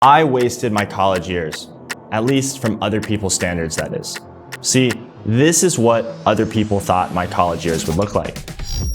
I wasted my college years, at least from other people's standards, that is. See, this is what other people thought my college years would look like.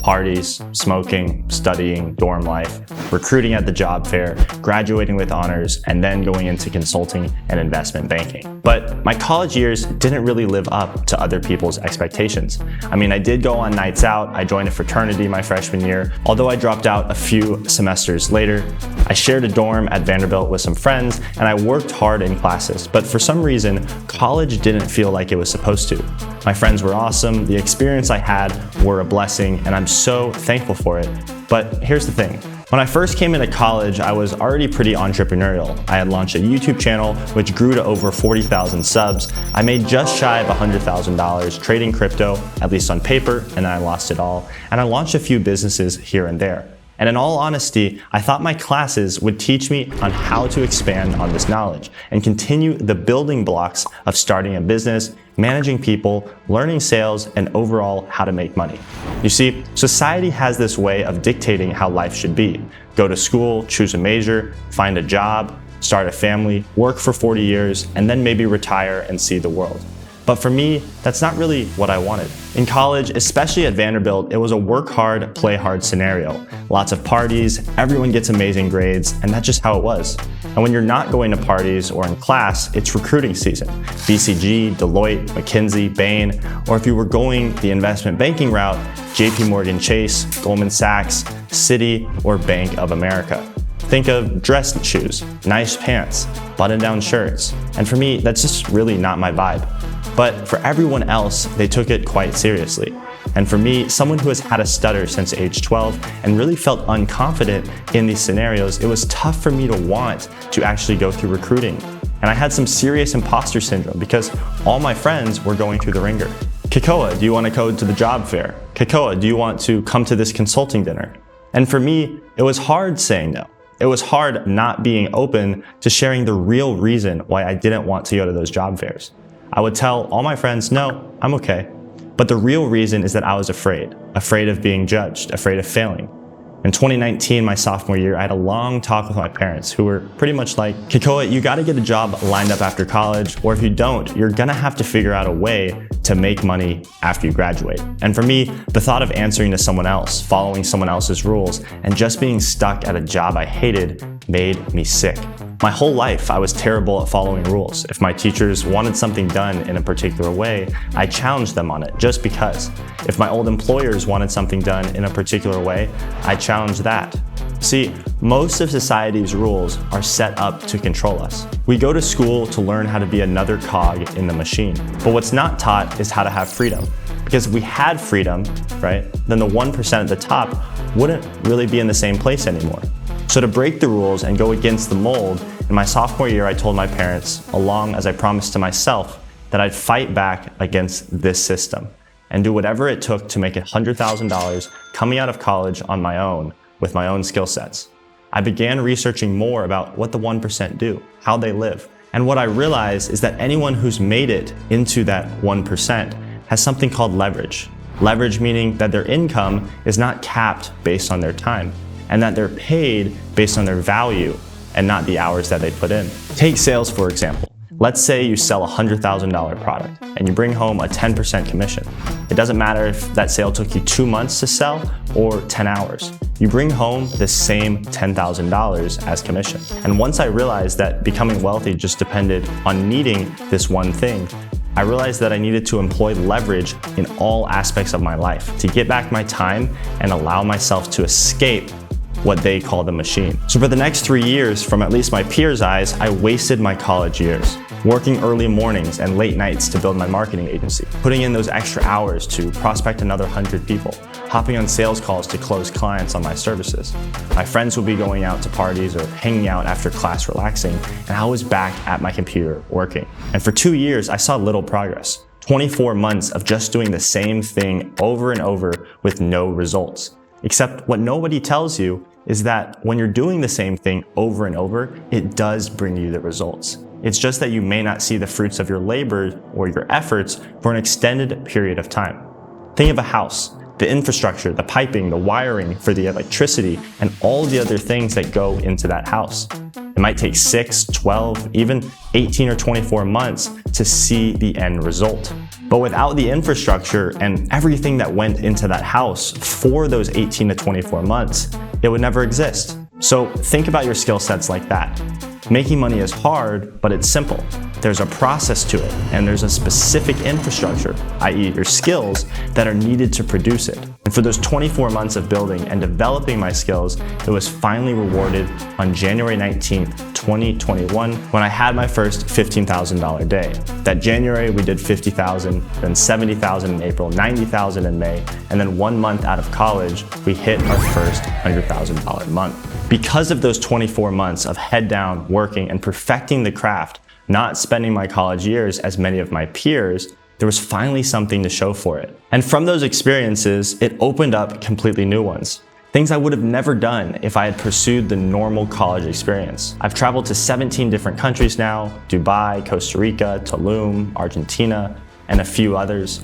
Parties, smoking, studying, dorm life, recruiting at the job fair, graduating with honors, and then going into consulting and investment banking. But my college years didn't really live up to other people's expectations. I mean, I did go on nights out, I joined a fraternity my freshman year, although I dropped out a few semesters later. I shared a dorm at Vanderbilt with some friends, and I worked hard in classes. But for some reason, college didn't feel like it was supposed to. My friends were awesome, the experience I had were a blessing, and I'm so thankful for it. But here's the thing. When I first came into college, I was already pretty entrepreneurial. I had launched a YouTube channel, which grew to over 40,000 subs. I made just shy of $100,000 trading crypto, at least on paper, and then I lost it all. And I launched a few businesses here and there. And in all honesty, I thought my classes would teach me on how to expand on this knowledge and continue the building blocks of starting a business, managing people, learning sales, and overall how to make money. You see, society has this way of dictating how life should be. Go to school, choose a major, find a job, start a family, work for 40 years, and then maybe retire and see the world. But for me, that's not really what I wanted. In college, especially at Vanderbilt, it was a work hard, play hard scenario. Lots of parties, everyone gets amazing grades, and that's just how it was. And when you're not going to parties or in class, it's recruiting season. BCG, Deloitte, McKinsey, Bain, or if you were going the investment banking route, JP Morgan Chase, Goldman Sachs, Citi, or Bank of America. Think of dress shoes, nice pants, button-down shirts. And for me, that's just really not my vibe. But for everyone else, they took it quite seriously. And for me, someone who has had a stutter since age 12 and really felt unconfident in these scenarios, it was tough for me to want to actually go through recruiting. And I had some serious imposter syndrome because all my friends were going through the ringer. Kekoa, do you want to code to the job fair? Kekoa, do you want to come to this consulting dinner? And for me, it was hard saying no. It was hard not being open to sharing the real reason why I didn't want to go to those job fairs. I would tell all my friends, no, I'm okay. But the real reason is that I was afraid of being judged, afraid of failing. In 2019, my sophomore year, I had a long talk with my parents who were pretty much like, Kekoa, you gotta get a job lined up after college, or if you don't, you're gonna have to figure out a way to make money after you graduate. And for me, the thought of answering to someone else, following someone else's rules, and just being stuck at a job I hated made me sick. My whole life, I was terrible at following rules. If my teachers wanted something done in a particular way, I challenged them on it just because. If my old employers wanted something done in a particular way, I challenged that. See, most of society's rules are set up to control us. We go to school to learn how to be another cog in the machine. But what's not taught is how to have freedom. Because if we had freedom, right, then the 1% at the top wouldn't really be in the same place anymore. So to break the rules and go against the mold, in my sophomore year, I told my parents, along as I promised to myself, that I'd fight back against this system and do whatever it took to make $100,000 coming out of college on my own with my own skill sets. I began researching more about what the 1% do, how they live. And what I realized is that anyone who's made it into that 1% has something called leverage. Leverage meaning that their income is not capped based on their time, and that they're paid based on their value and not the hours that they put in. Take sales, for example. Let's say you sell a $100,000 product and you bring home a 10% commission. It doesn't matter if that sale took you 2 months to sell or 10 hours. You bring home the same $10,000 as commission. And once I realized that becoming wealthy just depended on needing this one thing, I realized that I needed to employ leverage in all aspects of my life to get back my time and allow myself to escape what they call the machine. So for the next 3 years, from at least my peers' eyes, I wasted my college years, working early mornings and late nights to build my marketing agency, putting in those extra hours to prospect another 100 people, hopping on sales calls to close clients on my services. My friends would be going out to parties or hanging out after class relaxing, and I was back at my computer working. And for 2 years, I saw little progress. 24 months of just doing the same thing over and over with no results. Except what nobody tells you is that when you're doing the same thing over and over, it does bring you the results. It's just that you may not see the fruits of your labor or your efforts for an extended period of time. Think of a house. the infrastructure, the piping, the wiring for the electricity, and all the other things that go into that house. It might take 6, 12, even 18 or 24 months to see the end result. But without the infrastructure and everything that went into that house for those 18 to 24 months, it would never exist. So think about your skill sets like that. Making money is hard, but it's simple. There's a process to it, and there's a specific infrastructure, i.e. your skills, that are needed to produce it. And for those 24 months of building and developing my skills, it was finally rewarded on January 19th, 2021, when I had my first $15,000 day. That January, we did $50,000, then $70,000 in April, $90,000 in May, and then 1 month out of college, we hit our first $100,000 month. Because of those 24 months of head down, working, and perfecting the craft, not spending my college years as many of my peers, there was finally something to show for it. And from those experiences, it opened up completely new ones. Things I would have never done if I had pursued the normal college experience. I've traveled to 17 different countries now: Dubai, Costa Rica, Tulum, Argentina, and a few others,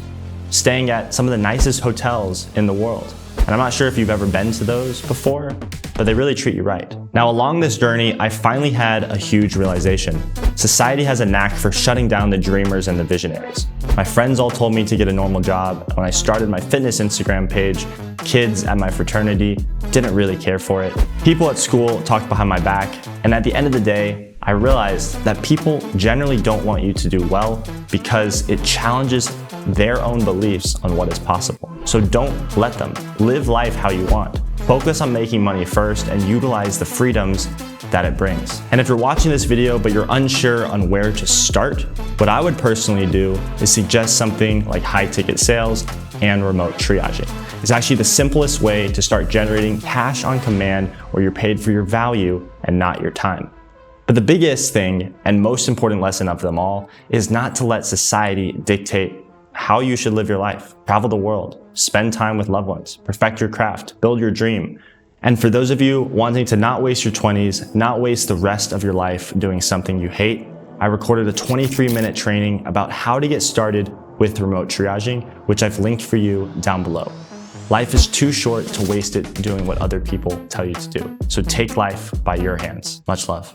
staying at some of the nicest hotels in the world. And I'm not sure if you've ever been to those before, but they really treat you right. Now, along this journey, I finally had a huge realization. Society has a knack for shutting down the dreamers and the visionaries. My friends all told me to get a normal job. When I started my fitness Instagram page, kids at my fraternity didn't really care for it. People at school talked behind my back. And at the end of the day, I realized that people generally don't want you to do well because it challenges their own beliefs on what is possible. So don't let them. Live life how you want. Focus on making money first and utilize the freedoms that it brings. And if you're watching this video but you're unsure on where to start, what I would personally do is suggest something like high ticket sales and remote triaging. It's actually the simplest way to start generating cash on command where you're paid for your value and not your time. But the biggest thing and most important lesson of them all is not to let society dictate how you should live your life. Travel the world, spend time with loved ones, perfect your craft, build your dream. And for those of you wanting to not waste your 20s, not waste the rest of your life doing something you hate, I recorded a 23-minute training about how to get started with remote triaging, which I've linked for you down below. Life is too short to waste it doing what other people tell you to do. So take life by your hands. Much love.